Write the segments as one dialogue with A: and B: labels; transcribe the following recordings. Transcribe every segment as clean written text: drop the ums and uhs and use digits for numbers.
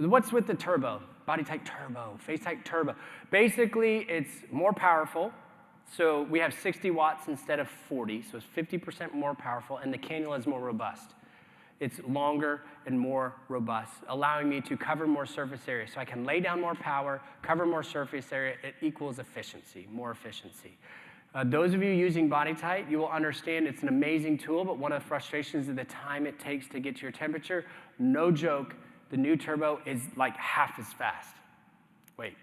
A: what's with the turbo? BodyTite Turbo, FaceTite Turbo. Basically, it's more powerful. So we have 60 watts instead of 40, so it's 50% more powerful, and the cannula is more robust. It's longer and more robust, allowing me to cover more surface area. So I can lay down more power, cover more surface area. It equals efficiency, more efficiency. Those of you using BodyTite, you will understand it's an amazing tool, but one of the frustrations is the time it takes to get to your temperature. No joke, the new Turbo is like half as fast. Wait,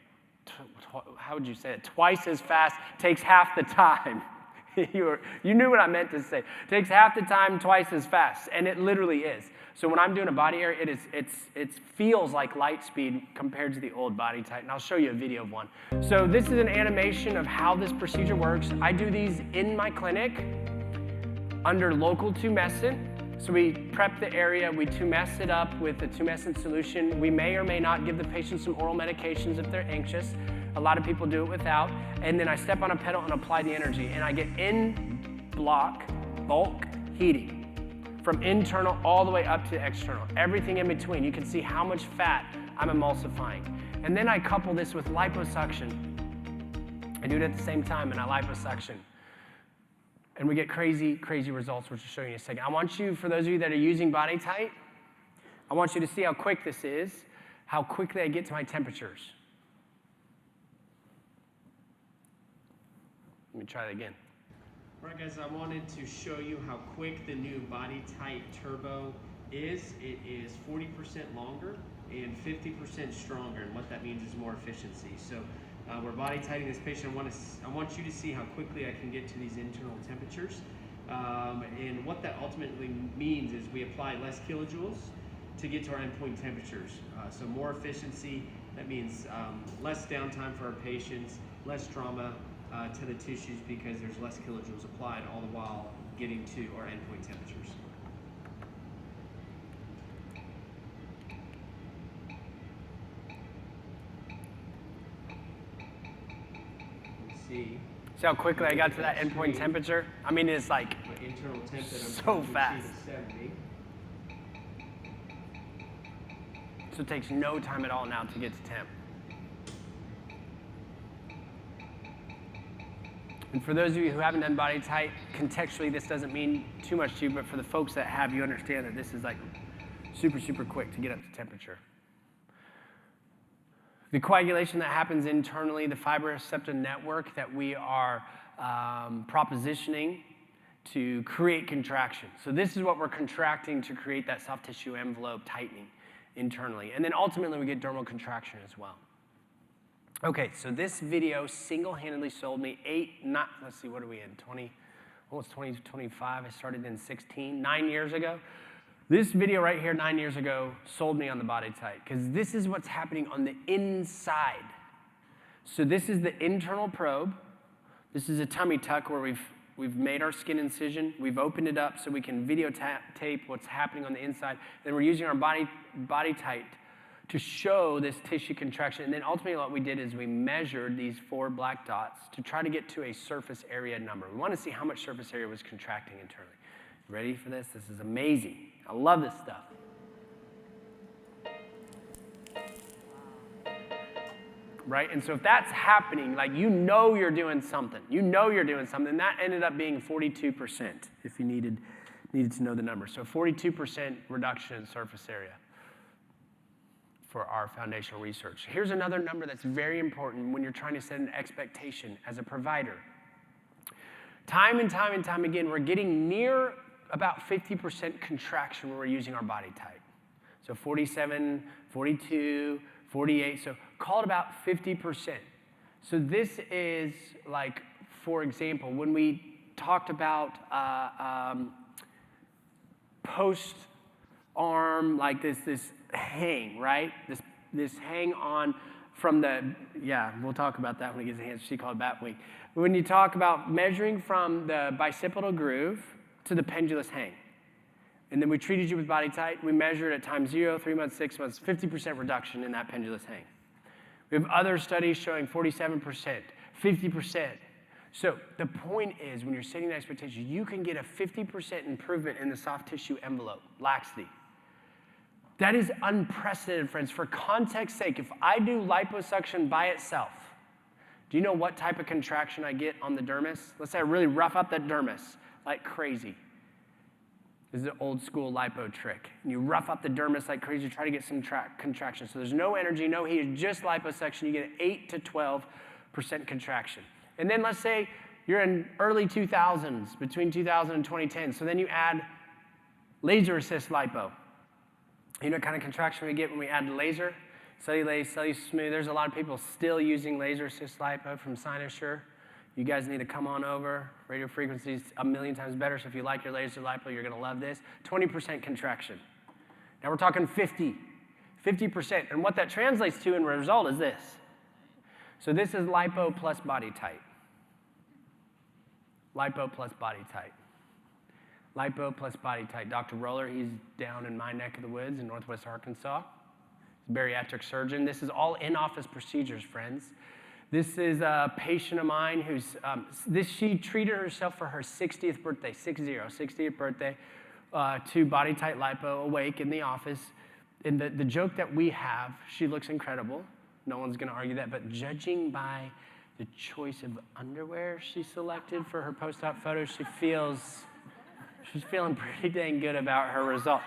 A: how would you say it? Twice as fast, takes half the time. You knew what I meant to say. Takes half the time, twice as fast, and it literally is. So when I'm doing a body area, it feels like light speed compared to the old BodyTite, and I'll show you a video of one. So this is an animation of how this procedure works. I do these in my clinic under local tumescent. So we prep the area, we tumescent it up with a tumescent solution. We may or may not give the patient some oral medications if they're anxious. A lot of people do it without. And then I step on a pedal and apply the energy. And I get in-block bulk heating from internal all the way up to external. Everything in between. You can see how much fat I'm emulsifying. And then I couple this with liposuction. I do it at the same time, and I liposuction. And we get crazy, crazy results, which I'll show you in a second. I want you, for those of you that are using BodyTite, I want you to see how quick this is, how quickly I get to my temperatures. Let me try that again.
B: All right, guys, I wanted to show you how quick the new BodyTite Turbo is. It is 40% longer and 50% stronger, and what that means is more efficiency. So we're BodyTiting this patient. I want you to see how quickly I can get to these internal temperatures. And what that ultimately means is we apply less kilojoules to get to our endpoint temperatures. So more efficiency, that means less downtime for our patients, less trauma to the tissues because there's less kilojoules applied, all the while getting to our endpoint temperatures.
A: See how quickly I got to that endpoint temperature? I mean, it's like so fast. So it takes no time at all now to get to temp. And for those of you who haven't done BodyTite, contextually this doesn't mean too much to you, but for the folks that have, you understand that this is like super, super quick to get up to temperature. The coagulation that happens internally, the fibroreceptor network that we are propositioning to create contraction. So this is what we're contracting to create that soft tissue envelope tightening internally. And then ultimately we get dermal contraction as well. Okay, so this video single-handedly sold me let's see, what are we in, 2025, I started in 16, 9 years ago. This video right here, 9 years ago, sold me on the BodyTite, because this is what's happening on the inside. So this is the internal probe. This is a tummy tuck where we've made our skin incision. We've opened it up so we can videotape what's happening on the inside. Then we're using our BodyTite to show this tissue contraction. And then ultimately what we did is we measured these 4 black dots to try to get to a surface area number. We want to see how much surface area was contracting internally. Ready for this? This is amazing. I love this stuff. Right? And so if that's happening, like you know you're doing something. You know you're doing something. That ended up being 42% if you needed to know the number. So 42% reduction in surface area for our foundational research. Here's another number that's very important when you're trying to set an expectation as a provider. Time and time and time again, we're getting near about 50% contraction when we're using our BodyTite. So 47, 42, 48, so call it about 50%. So this is like, for example, when we talked about post-arm, like this hang, right? This hang on from the, yeah, we'll talk about that when it gets to hands. She called it bat wing. When you talk about measuring from the bicipital groove to the pendulous hang. And then we treated you with BodyTite. We measured at time 0, 3 months, 6 months, 50% reduction in that pendulous hang. We have other studies showing 47%, 50%. So the point is, when you're setting an expectation, you can get a 50% improvement in the soft tissue envelope, laxity. That is unprecedented, friends. For context's sake, if I do liposuction by itself, do you know what type of contraction I get on the dermis? Let's say I really rough up that dermis like crazy. This is an old school lipo trick. And you rough up the dermis like crazy, try to get some contraction. So there's no energy, no heat, just liposuction. You get an 8 to 12% contraction. And then let's say you're in early 2000s, between 2000 and 2010. So then you add laser assist lipo. You know what kind of contraction we get when we add laser? Cellulase, smooth. There's a lot of people still using laser assist lipo from Cynosure. You guys need to come on over. Radio frequency is a million times better, so if you like your laser lipo, you're going to love this. 20% contraction. Now we're talking 50%. And what that translates to in result is this. So this is lipo plus BodyTite. Lipo plus BodyTite. Lipo plus BodyTite. Dr. Roller, he's down in my neck of the woods in Northwest Arkansas. He's a bariatric surgeon. This is all in-office procedures, friends. This is a patient of mine who's, she treated herself for her 60th birthday, 60th birthday, to BodyTite lipo, awake in the office. And the joke that we have, she looks incredible. No one's going to argue that. But judging by the choice of underwear she selected for her post-op photo, she's feeling pretty dang good about her result.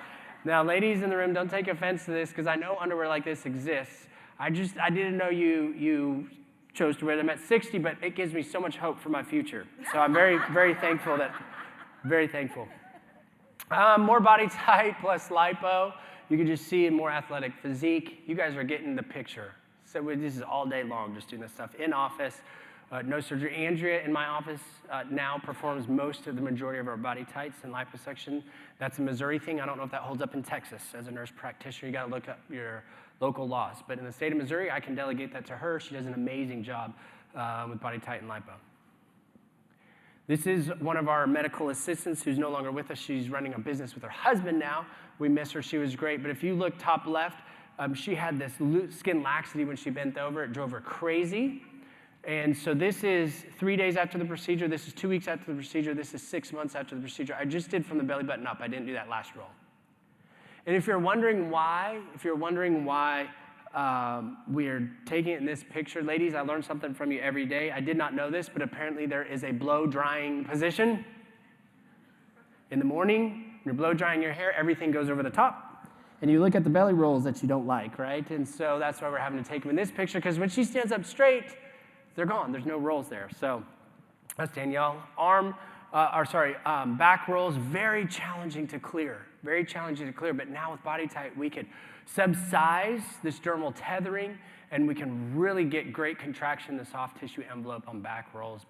A: Now, ladies in the room, don't take offense to this, because I know underwear like this exists. I didn't know you chose to wear them at 60, but it gives me so much hope for my future. So I'm very, very thankful very thankful. More BodyTite plus lipo. You can just see a more athletic physique. You guys are getting the picture. So this is all day long, just doing this stuff in office, no surgery. Andrea in my office now performs most of the majority of our BodyTites and liposuction. That's a Missouri thing. I don't know if that holds up in Texas. As a nurse practitioner, you got to look up your local laws. But in the state of Missouri, I can delegate that to her. She does an amazing job with BodyTite and lipo. This is one of our medical assistants who's no longer with us. She's running a business with her husband now. We miss her. She was great. But if you look top left, she had this skin laxity when she bent over. It drove her crazy. And so this is 3 days after the procedure. This is 2 weeks after the procedure. This is 6 months after the procedure. I just did from the belly button up. I didn't do that last roll. And if you're wondering why, we are taking it in this picture, ladies, I learn something from you every day. I did not know this, but apparently there is a blow drying position. In the morning, when you're blow drying your hair, everything goes over the top. And you look at the belly rolls that you don't like, right? And so that's why we're having to take them in this picture, because when she stands up straight, they're gone. There's no rolls there. So that's Danielle. Back rolls, very challenging to clear. Very challenging to clear. But now with BodyTite, we could subsize this dermal tethering, and we can really get great contraction in the soft tissue envelope on back rolls.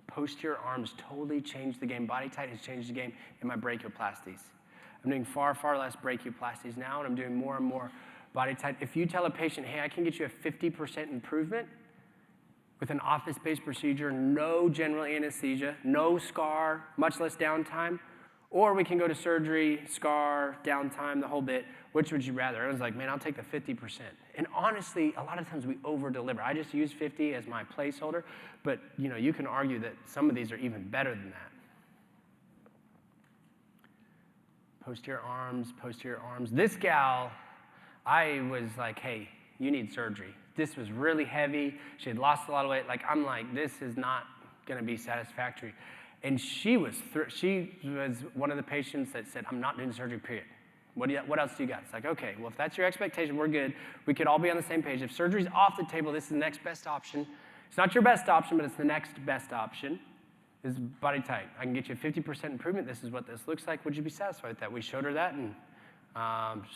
A: Posterior arms totally changed the game. BodyTite has changed the game in my brachioplasties. I'm doing far, far less brachioplasties now, and I'm doing more and more BodyTite. If you tell a patient, hey, I can get you a 50% improvement with an office-based procedure, no general anesthesia, no scar, much less downtime, or we can go to surgery, scar, downtime, the whole bit, which would you rather? I was like, man, I'll take the 50%. And honestly, a lot of times we over-deliver. I just use 50 as my placeholder, but you can argue that some of these are even better than that. Posterior arms. This gal, I was like, hey, you need surgery. This was really heavy. She had lost a lot of weight. I'm like, this is not going to be satisfactory. And she was one of the patients that said, I'm not doing surgery, period. What else do you got? It's like, okay, well, if that's your expectation, we're good. We could all be on the same page. If surgery's off the table, this is the next best option. It's not your best option, but it's the next best option. This is BodyTite. I can get you a 50% improvement. This is what this looks like. Would you be satisfied with that? We showed her that, and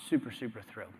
A: super, super thrilled.